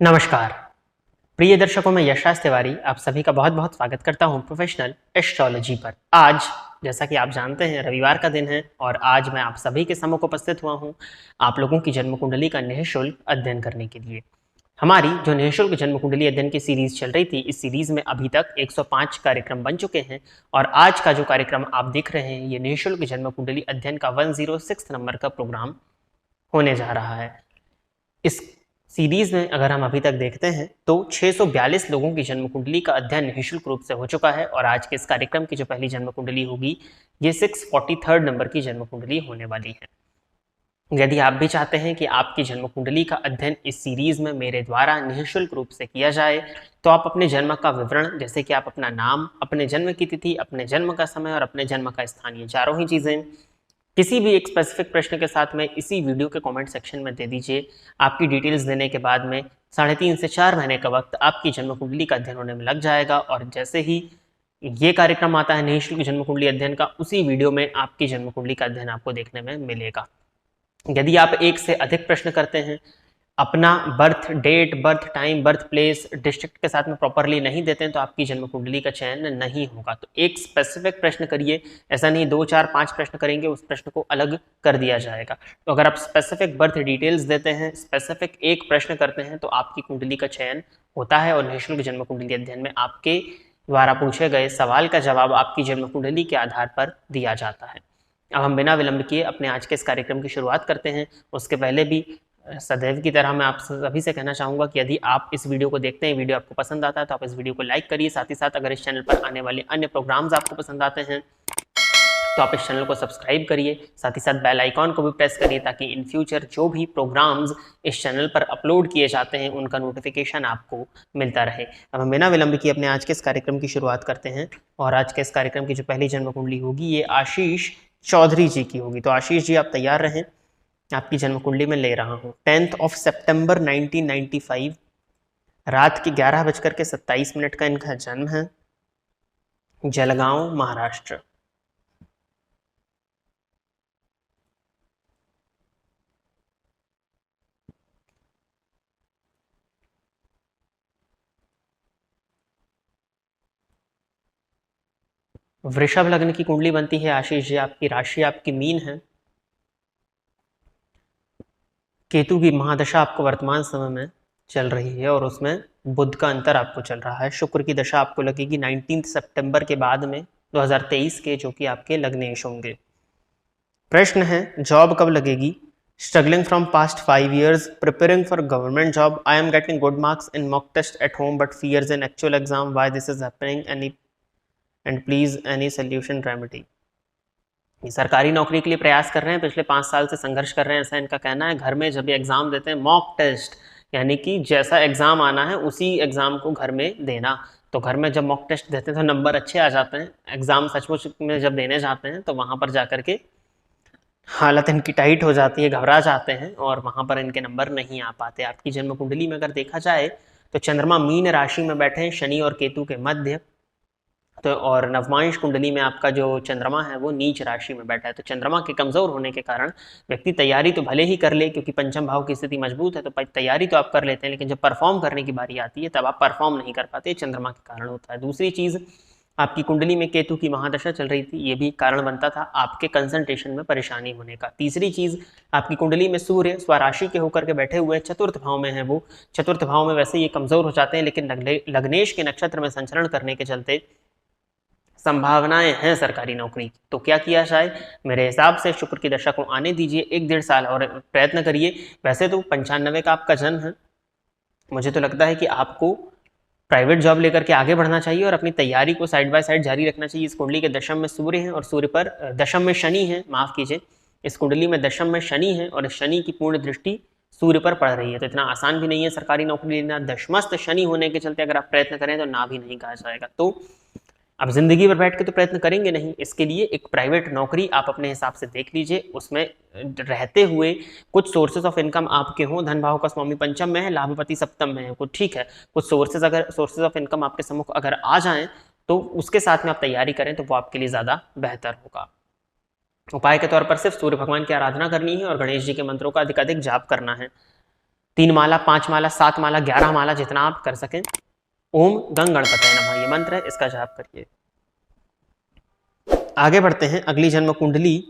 नमस्कार प्रिय दर्शकों, मैं यशराज तिवारी आप सभी का बहुत बहुत स्वागत करता हूं प्रोफेशनल एस्ट्रोलॉजी पर। आज जैसा कि आप जानते हैं रविवार का दिन है और आज मैं आप सभी के सम्मुख उपस्थित हुआ हूं आप लोगों की जन्म कुंडली का निःशुल्क अध्ययन करने के लिए। हमारी जो निःशुल्क जन्म कुंडली अध्ययन की सीरीज चल रही थी, इस सीरीज में अभी तक 105 कार्यक्रम बन चुके हैं और आज का जो कार्यक्रम आप देख रहे हैं ये निःशुल्क जन्म कुंडली अध्ययन का 106 नंबर का प्रोग्राम होने जा रहा है। इस सीरीज में अगर हम अभी तक देखते हैं तो 642 लोगों की जन्म कुंडली का अध्ययन निःशुल्क रूप से हो चुका है और आज के इस कार्यक्रम की जो पहली जन्म कुंडली होगी ये 643 नंबर की जन्म कुंडली होने वाली है। यदि आप भी चाहते हैं कि आपकी जन्म कुंडली का अध्ययन इस सीरीज में मेरे द्वारा निःशुल्क रूप से किया जाए तो आप अपने जन्म का विवरण, जैसे कि आप अपना नाम, अपने जन्म की तिथि, अपने जन्म का समय और अपने जन्म का स्थान, ये चारों ही चीजें किसी भी एक स्पेसिफिक प्रश्न के साथ में इसी वीडियो के कमेंट सेक्शन में दे दीजिए। आपकी डिटेल्स देने के बाद में 3.5 से 4 महीने का वक्त आपकी जन्म कुंडली का अध्ययन होने में लग जाएगा और जैसे ही ये कार्यक्रम आता है निःशुल्क जन्म कुंडली अध्ययन का, उसी वीडियो में आपकी जन्म कुंडली का अध्ययन आपको देखने में मिलेगा। यदि आप एक से अधिक प्रश्न करते हैं, अपना birth date, birth time, birth place, district के साथ में प्रॉपरली नहीं देते हैं तो आपकी जन्म कुंडली का चयन नहीं होगा। तो एक स्पेसिफिक प्रश्न करिए, ऐसा नहीं 2, 4, 5 प्रश्न करेंगे उस प्रश्न को अलग कर दिया जाएगा। तो अगर आप स्पेसिफिक बर्थ डिटेल्स देते हैं, स्पेसिफिक एक प्रश्न करते हैं तो आपकी कुंडली का चयन होता है और निःशुल्क जन्म कुंडली अध्ययन में आपके द्वारा पूछे गए सवाल का जवाब आपकी जन्म कुंडली के आधार पर दिया जाता है। अब हम बिना विलंब किए अपने आज के इस कार्यक्रम की शुरुआत करते हैं। उसके पहले भी सदैव की तरह मैं आप सभी से कहना चाहूँगा कि यदि आप इस वीडियो को देखते हैं, वीडियो आपको पसंद आता है तो आप इस वीडियो को लाइक करिए। साथ ही साथ अगर इस चैनल पर आने वाले अन्य प्रोग्राम्स आपको पसंद आते हैं तो आप इस चैनल को सब्सक्राइब करिए। साथ ही साथ बेल आइकॉन को भी प्रेस करिए ताकि इन फ्यूचर जो भी प्रोग्राम्स इस चैनल पर अपलोड किए जाते हैं उनका नोटिफिकेशन आपको मिलता रहे। अब हम बिना विलंब किए अपने आज के इस कार्यक्रम की शुरुआत करते हैं और आज के इस कार्यक्रम की जो पहली जन्म कुंडली होगी ये आशीष चौधरी जी की होगी। तो आशीष जी आप तैयार रहें, आपकी जन्म कुंडली में ले रहा हूं। 10 सितंबर 1995 रात के 11:27 का इनका जन्म है, जलगांव महाराष्ट्र। वृषभ लग्न की कुंडली बनती है आशीष जी, आपकी राशि आपकी मीन है। केतु की महादशा आपको वर्तमान समय में चल रही है और उसमें बुध का अंतर आपको चल रहा है। शुक्र की दशा आपको लगेगी 19 सितंबर के बाद में 2023 के, जो कि आपके लग्नेश होंगे। प्रश्न है जॉब कब लगेगी? Struggling from past 5 years, preparing for government job. I am getting good marks in mock test at home, but fears in actual exam. Why this is happening? And please any solution remedy. ये सरकारी नौकरी के लिए प्रयास कर रहे हैं, पिछले 5 साल से संघर्ष कर रहे हैं, ऐसा इनका कहना है। घर में जब ये एग्जाम देते हैं, मॉक टेस्ट यानी कि जैसा एग्जाम आना है उसी एग्जाम को घर में देना। तो घर में जब मॉक टेस्ट देते हैं तो नंबर अच्छे आ जाते हैं, एग्जाम सचमुच में जब देने जाते हैं तो वहां पर जाकर के हालत इनकी टाइट हो जाती है, घबरा जाते हैं और वहां पर इनके नंबर नहीं आ पाते। आपकी जन्म कुंडली में अगर देखा जाए तो चंद्रमा मीन राशि में बैठे हैं, शनि और केतु के मध्य। तो और नवमांश कुंडली में आपका जो चंद्रमा है वो नीच राशि में बैठा है। तो चंद्रमा के कमजोर होने के कारण व्यक्ति तैयारी तो भले ही कर ले, क्योंकि पंचम भाव की स्थिति मजबूत है तो तैयारी तो आप कर लेते हैं, लेकिन जब परफॉर्म करने की बारी आती है तब आप परफॉर्म नहीं कर पाते, चंद्रमा के कारण होता है। दूसरी चीज, आपकी कुंडली में केतु की महादशा चल रही थी, ये भी कारण बनता था आपके कंसंट्रेशन में परेशानी होने का। तीसरी चीज, आपकी कुंडली में सूर्य स्वराशि के होकर के बैठे हुए चतुर्थ भाव में है। वो चतुर्थ भाव में वैसे ये कमजोर हो जाते हैं, लेकिन लग्नेश के नक्षत्र में संचरण करने के चलते संभावनाएं हैं सरकारी नौकरी की। तो क्या किया जाए? मेरे हिसाब से शुक्र की दशा को आने दीजिए 1-1.5 साल और प्रयत्न करिए। वैसे तो 95 का आपका जन्म है, मुझे तो लगता है कि आपको प्राइवेट जॉब लेकर के आगे बढ़ना चाहिए और अपनी तैयारी को साइड बाय साइड जारी रखना चाहिए। इस कुंडली के दशम में सूर्य है और सूर्य पर दशम में शनि है, माफ कीजिए, इस कुंडली में दशम में शनि है और शनि की पूर्ण दृष्टि सूर्य पर पड़ रही है। तो इतना आसान भी नहीं है सरकारी नौकरी लेना। दशमस्त शनि होने के चलते अगर आप प्रयत्न करें तो ना भी नहीं कहा जाएगा। तो अब जिंदगी भर बैठ के तो प्रयत्न करेंगे नहीं, इसके लिए एक प्राइवेट नौकरी आप अपने हिसाब से देख लीजिए, उसमें रहते हुए कुछ सोर्सेज ऑफ इनकम आपके हों। धन भाव का स्वामी पंचम में है, लाभपति सप्तम में है, कुछ ठीक है, कुछ सोर्सेज ऑफ इनकम आपके सम्मुख अगर आ जाएं तो उसके साथ में आप तैयारी करें तो वो आपके लिए ज्यादा बेहतर होगा। उपाय के तौर पर सिर्फ सूर्य भगवान की आराधना करनी है और गणेश जी के मंत्रों का अधिकाधिक जाप करना है। 3 माला, 5 माला, 7 माला, 11 माला, जितना आप कर सकें। ओम गंग गणपतये नमः ये मंत्र है, इसका जाप करिए। आगे बढ़ते हैं। अगली जन्म कुंडली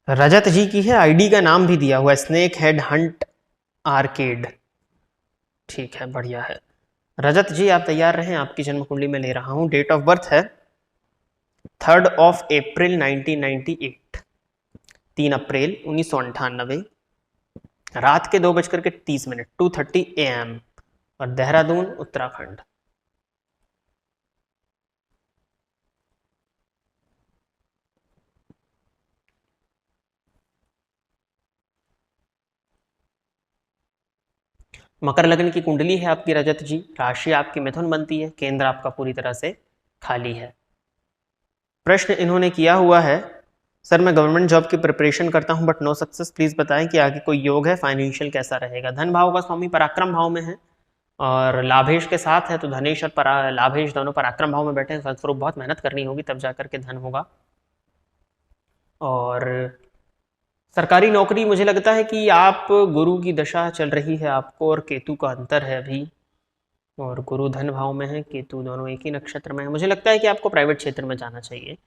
रजत जी की है। आईडी का नाम भी दिया हुआ है, स्नेक हेड हंट आर्केड। ठीक है, बढ़िया है। रजत जी आप तैयार रहें, आपकी जन्म कुंडली में ले रहा हूं। डेट ऑफ बर्थ है 3 अप्रैल 1998, 3 अप्रैल 1998, रात के 2:30, 2:30 AM, और देहरादून उत्तराखंड। मकर लग्न की कुंडली है आपकी रजत जी। राशि आपकी मिथुन बनती है। केंद्र आपका पूरी तरह से खाली है। प्रश्न इन्होंने किया हुआ है, सर मैं गवर्नमेंट जॉब की प्रिपरेशन करता हूं बट नो सक्सेस, प्लीज बताएं कि आगे कोई योग है, फाइनेंशियल कैसा रहेगा। धन भाव का स्वामी पराक्रम भाव में है और लाभेश के साथ है, तो धनेश और लाभेश दोनों पराक्रम भाव में बैठे हैं। फलस्वरूप बहुत मेहनत करनी होगी, तब जाकर के धन होगा। और सरकारी नौकरी, मुझे लगता है कि आप, गुरु की दशा चल रही है आपको और केतु का अंतर है अभी, और गुरु धन भाव में है, केतु दोनों एक ही नक्षत्र में है। मुझे लगता है कि आपको प्राइवेट क्षेत्र में जाना चाहिए।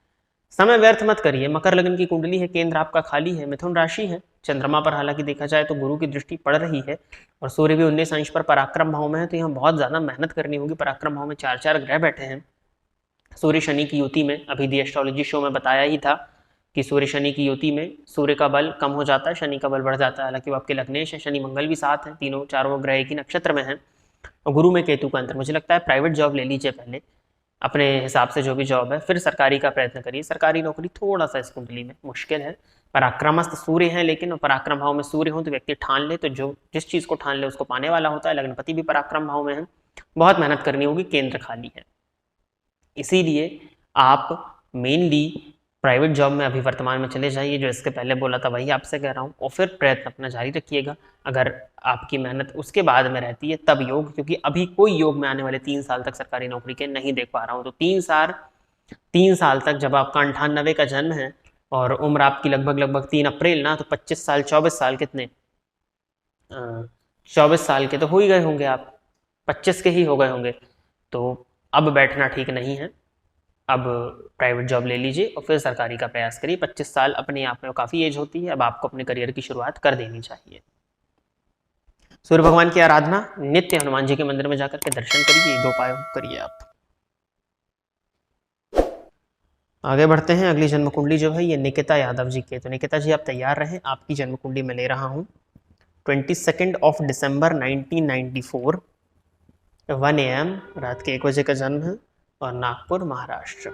समय व्यर्थ मत करिए। मकर लग्न की कुंडली है, केंद्र आपका खाली है, मिथुन राशि है। चंद्रमा पर हालांकि देखा जाए तो गुरु की दृष्टि पड़ रही है और सूर्य भी 19 अंश पर पराक्रम भाव में है, तो यहाँ बहुत ज्यादा मेहनत करनी होगी। पराक्रम भाव में 4 ग्रह बैठे हैं। सूर्य शनि की युति में, अभी दी एस्ट्रोलॉजी शो में बताया ही था कि सूर्य शनि की युति में सूर्य का बल कम हो जाता है, शनि का बल बढ़ जाता है। हालांकि वो आपके लग्नेश है, शनि मंगल भी साथ है, तीनों चारों ग्रह एक ही नक्षत्र में है। और गुरु में केतु का अंतर। मुझे लगता है प्राइवेट जॉब ले लीजिए पहले, अपने हिसाब से जो भी जॉब है, फिर सरकारी का प्रयत्न करिए। सरकारी नौकरी थोड़ा सा इस कुंडली में मुश्किल है। पराक्रमस्थ सूर्य है, लेकिन पराक्रम भाव में सूर्य हो तो व्यक्ति ठान ले तो जो जिस चीज को ठान ले उसको पाने वाला होता है। लग्नपति भी पराक्रम भाव में है, बहुत मेहनत करनी होगी, केंद्र खाली है। इसीलिए आप मेनली प्राइवेट जॉब में अभी वर्तमान में चले जाइए, जो इसके पहले बोला था वही आपसे कह रहा हूँ, और फिर प्रयत्न अपना जारी रखिएगा। अगर आपकी मेहनत उसके बाद में रहती है तब योग, क्योंकि अभी कोई योग में आने वाले 3 साल तक सरकारी नौकरी के नहीं देख पा रहा हूँ। तो 3 साल तक, जब आपका 98 का जन्म है और उम्र आपकी लगभग 3 अप्रैल ना, तो 25 साल, 24 साल, कितने 24 साल के तो हो ही गए होंगे आप, 25 के ही हो गए होंगे। तो अब बैठना ठीक नहीं है। अब प्राइवेट जॉब ले लीजिए और फिर सरकारी का प्रयास करिए। 25 साल अपने आप में काफ़ी एज होती है। अब आपको अपने करियर की शुरुआत कर देनी चाहिए। सूर्य भगवान की आराधना नित्य हनुमान जी के मंदिर में जाकर के दर्शन करिए, 2 उपाय करिए आप। आगे बढ़ते हैं। अगली जन्म कुंडली जो है ये निकिता यादव जी की है। तो निकिता जी आप तैयार रहें, आपकी जन्म कुंडली में ले रहा हूँ। 22 दिसंबर 1994, 1 AM, रात के 1 बजे का जन्म है और नागपुर, महाराष्ट्र।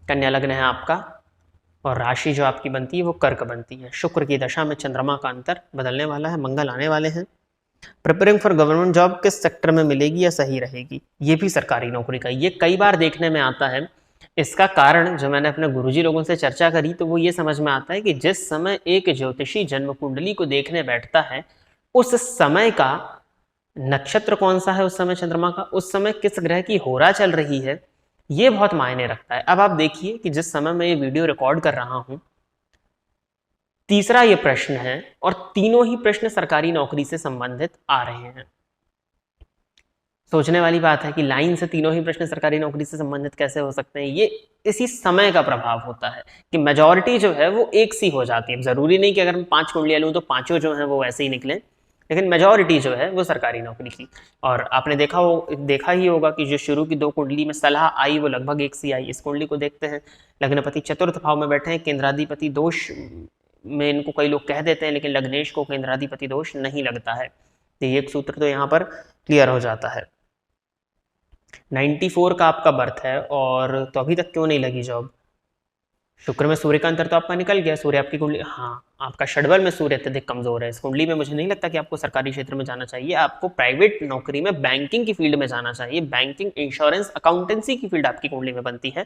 कन्या लग्न है आपका और राशि जो आपकी बनती है वो कर्क बनती है। शुक्र की दशा में चंद्रमा का अंतर बदलने वाला है, मंगल आने वाले हैं। प्रिपेयरिंग फॉर गवर्नमेंट जॉब किस सेक्टर में मिलेगी या सही रहेगी? ये भी सरकारी नौकरी का, ये कई बार देखने में आता है। इसका कारण जो मैंने अपने गुरुजी लोगों से चर्चा करी तो वो ये समझ में आता है कि जिस समय एक ज्योतिषी जन्म कुंडली को देखने बैठता है, उस समय का नक्षत्र कौन सा है, उस समय चंद्रमा का, उस समय किस ग्रह की होरा चल रही है, ये बहुत मायने रखता है। अब आप देखिए कि जिस समय मैं ये वीडियो रिकॉर्ड कर रहा हूं, तीसरा ये प्रश्न है और तीनों ही प्रश्न सरकारी नौकरी से संबंधित आ रहे हैं। सोचने वाली बात है कि लाइन से तीनों ही प्रश्न सरकारी नौकरी से संबंधित कैसे हो सकते हैं। ये इसी समय का प्रभाव होता है कि मेजॉरिटी जो है वो एक सी हो जाती है। जरूरी नहीं कि अगर मैं 5 कुंडलियां लूँ तो पांचों जो है वो वैसे ही निकले, लेकिन मेजॉरिटी जो है वो सरकारी नौकरी की। और आपने देखा ही होगा कि जो शुरू की 2 कुंडली में सलाह आई वो लगभग एक सी आई। इस कुंडली को देखते हैं, लग्नपति चतुर्थ भाव में बैठे हैं, केंद्राधिपति दोष में इनको कई लोग कह देते हैं, लेकिन लग्नेश को केंद्राधिपति दोष नहीं लगता है। तो एक सूत्र तो यहाँ पर क्लियर हो जाता है। 94 का आपका बर्थ है और तो अभी तक क्यों नहीं लगी जॉब? शुक्र में सूर्य का अंतर तो आपका निकल गया। सूर्य आपकी कुंडली, हाँ आपका षड्बल में सूर्य अत्यधिक कमजोर है। इस कुंडली में मुझे नहीं लगता कि आपको सरकारी क्षेत्र में जाना चाहिए। आपको प्राइवेट नौकरी में बैंकिंग की फील्ड में जाना चाहिए। बैंकिंग, इंश्योरेंस, अकाउंटेंसी की फील्ड आपकी कुंडली में बनती है।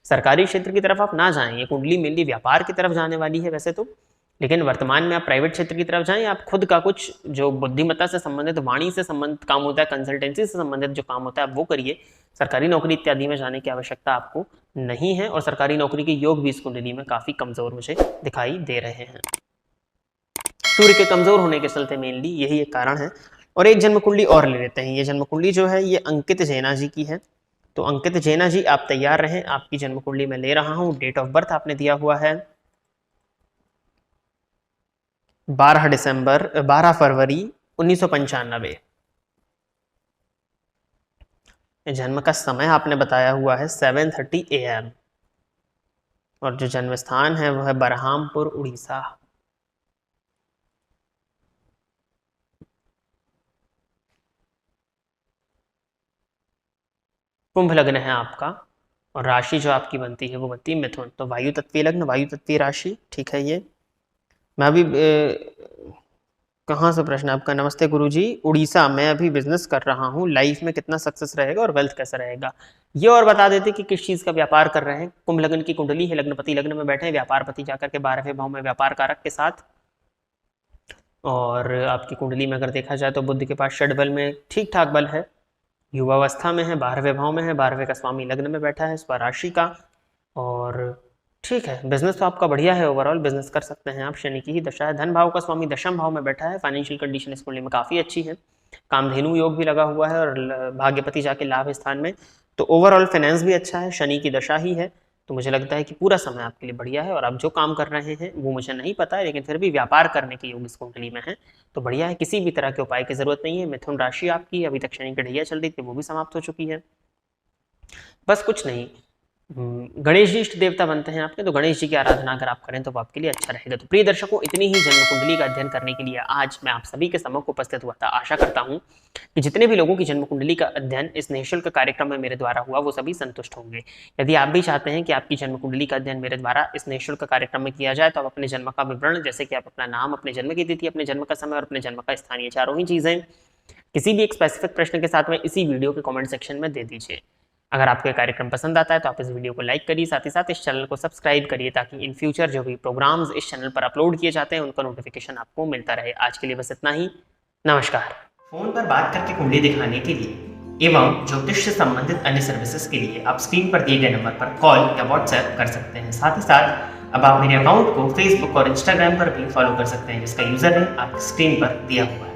सरकारी क्षेत्र की तरफ आप ना जाएं। ये कुंडली मेनली व्यापार की तरफ जाने वाली है वैसे तो, लेकिन वर्तमान में आप प्राइवेट क्षेत्र की तरफ जाएं, आप खुद का कुछ जो बुद्धिमत्ता से संबंधित, वाणी से संबंधित काम होता है, कंसल्टेंसी से संबंधित जो काम होता है आप वो करिए। सरकारी नौकरी इत्यादि में जाने की आवश्यकता आपको नहीं है और सरकारी नौकरी के योग भी इस कुंडली में काफी कमजोर मुझे दिखाई दे रहे हैं। सूर्य के कमजोर होने के चलते मेनली यही एक कारण है। और एक जन्म कुंडली और ले लेते हैं। ये जन्म कुंडली जो है ये अंकित जैना जी की है। तो अंकित जैना जी आप तैयार रहें, आपकी जन्म कुंडली में ले रहा हूं। डेट ऑफ बर्थ आपने दिया हुआ है 12 फरवरी 1995। जन्म का समय आपने बताया हुआ है 7:30 AM और जो जन्म स्थान है वह है बरहामपुर, उड़ीसा। कुंभ लग्न है आपका और राशि जो आपकी बनती है वो बनती है मिथुन। तो वायु तत्वीय लग्न, वायु तत्वीय राशि, ठीक है। ये मैं अभी कहाँ से प्रश्न आपका? नमस्ते गुरुजी, उड़ीसा। मैं अभी बिजनेस कर रहा हूँ, लाइफ में कितना सक्सेस रहेगा और वेल्थ कैसा रहेगा? ये और बता देते कि किस चीज का व्यापार कर रहे हैं। कुंभ लग्न की कुंडली है, लग्नपति लग्न में बैठे हैं, व्यापारपति जाकर के 12वें भाव में व्यापार कारक के साथ। और आपकी कुंडली में अगर देखा जाए तो बुध के पास षड बल में ठीक ठाक बल है, युवावस्था में है, 12वें भाव में है, 12वें का स्वामी लग्न में बैठा है स्वराशि का। और ठीक है, बिजनेस तो आपका बढ़िया है, ओवरऑल बिजनेस कर सकते हैं आप। शनि की ही दशा है, धन भाव का स्वामी दशम भाव में बैठा है, फाइनेंशियल कंडीशन इस कुंडली में काफी अच्छी है। कामधेनु योग भी लगा हुआ है और भाग्यपति जाके लाभ स्थान में। तो ओवरऑल फाइनेंस भी अच्छा है, शनि की दशा ही है। तो मुझे लगता है कि पूरा समय आपके लिए बढ़िया है। और आप जो काम कर रहे हैं वो मुझे नहीं पता है, लेकिन फिर भी व्यापार करने के योग इस कुंडली में है, तो बढ़िया है। किसी भी तरह के उपाय की जरूरत नहीं है। मिथुन राशि आपकी अभी तक शनि की ढैया चल रही थी, वो भी समाप्त हो चुकी है। बस कुछ नहीं, गणेश जी इष्ट देवता बनते हैं आपके, तो गणेश जी की आराधना अगर आप करें तो वो आपके लिए अच्छा रहेगा। तो प्रिय दर्शकों, इतनी ही जन्म कुंडली का अध्ययन करने के लिए आज मैं आप सभी के सम्मुख उपस्थित हुआ था। आशा करता हूं कि जितने भी लोगों की जन्म कुंडली का अध्ययन इस निःशुल्क कार्यक्रम में मेरे द्वारा हुआ वो सभी संतुष्ट होंगे। यदि आप भी चाहते हैं कि आपकी जन्म कुंडली का अध्ययन मेरे द्वारा इस निःशुल्क कार्यक्रम में किया जाए, तो आप अपने जन्म का विवरण, जैसे कि आप अपना नाम, अपने जन्म की तिथि, अपने जन्म का समय और अपने जन्म का स्थान, ये चारों ही चीजें किसी भी एक स्पेसिफिक प्रश्न के साथ में इसी वीडियो के कमेंट सेक्शन में दे दीजिए। अगर आपको ये कार्यक्रम पसंद आता है तो आप इस वीडियो को लाइक करिए, साथ ही साथ इस चैनल को सब्सक्राइब करिए, ताकि इन फ्यूचर जो भी प्रोग्राम्स इस चैनल पर अपलोड किए जाते हैं उनका नोटिफिकेशन आपको मिलता रहे। आज के लिए बस इतना ही, नमस्कार। फोन पर बात करके कुंडली दिखाने के लिए एवं ज्योतिष से संबंधित अन्य सर्विसेज के लिए आप स्क्रीन पर दिए गए नंबर पर कॉल या व्हाट्सएप कर सकते हैं। साथ ही साथ अब आप मेरे अकाउंट को फेसबुक और इंस्टाग्राम पर भी फॉलो कर सकते हैं, जिसका यूजर नेम आपकी स्क्रीन पर दिया हुआ है।